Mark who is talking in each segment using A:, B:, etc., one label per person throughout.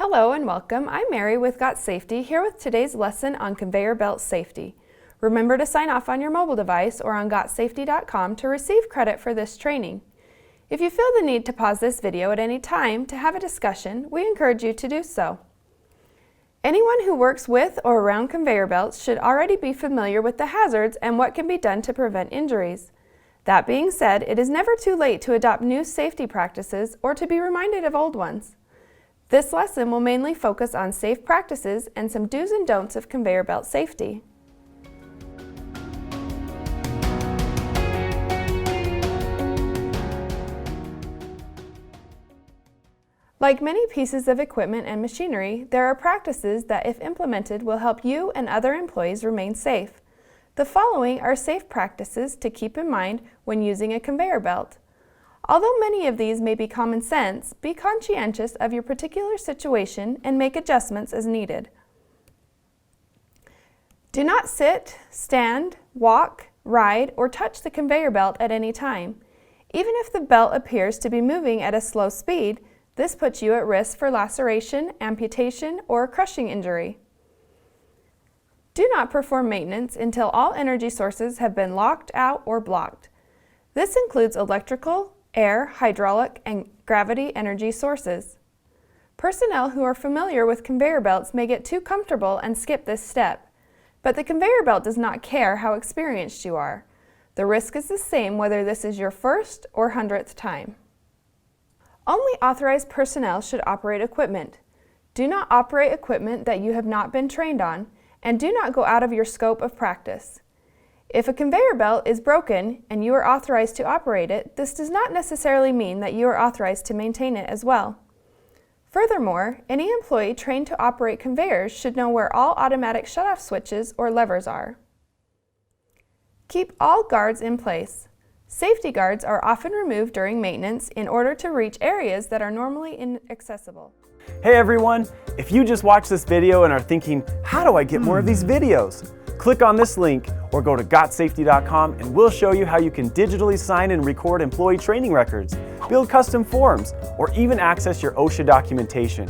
A: Hello and welcome. I'm Mary with GotSafety, here with today's lesson on conveyor belt safety. Remember to sign off on your mobile device or on GotSafety.com to receive credit for this training. If you feel the need to pause this video at any time to have a discussion, we encourage you to do so. Anyone who works with or around conveyor belts should already be familiar with the hazards and what can be done to prevent injuries. That being said, it is never too late to adopt new safety practices or to be reminded of old ones. This lesson will mainly focus on safe practices and some do's and don'ts of conveyor belt safety. Like many pieces of equipment and machinery, there are practices that, if implemented, will help you and other employees remain safe. The following are safe practices to keep in mind when using a conveyor belt. Although many of these may be common sense, be conscientious of your particular situation and make adjustments as needed. Do not sit, stand, walk, ride, or touch the conveyor belt at any time. Even if the belt appears to be moving at a slow speed, this puts you at risk for laceration, amputation, or a crushing injury. Do not perform maintenance until all energy sources have been locked out or blocked. This includes electrical, air, hydraulic, and gravity energy sources. Personnel who are familiar with conveyor belts may get too comfortable and skip this step, but the conveyor belt does not care how experienced you are. The risk is the same whether this is your first or 100th time. Only authorized personnel should operate equipment. Do not operate equipment that you have not been trained on, and do not go out of your scope of practice. If a conveyor belt is broken and you are authorized to operate it, this does not necessarily mean that you are authorized to maintain it as well. Furthermore, any employee trained to operate conveyors should know where all automatic shutoff switches or levers are. Keep all guards in place. Safety guards are often removed during maintenance in order to reach areas that are normally inaccessible.
B: Hey everyone, if you just watched this video and are thinking, how do I get more of these videos? Click on this link or go to GotSafety.com and we'll show you how you can digitally sign and record employee training records, build custom forms, or even access your OSHA documentation.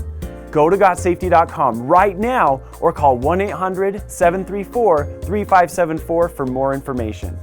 B: Go to GotSafety.com right now or call 1-800-734-3574 for more information.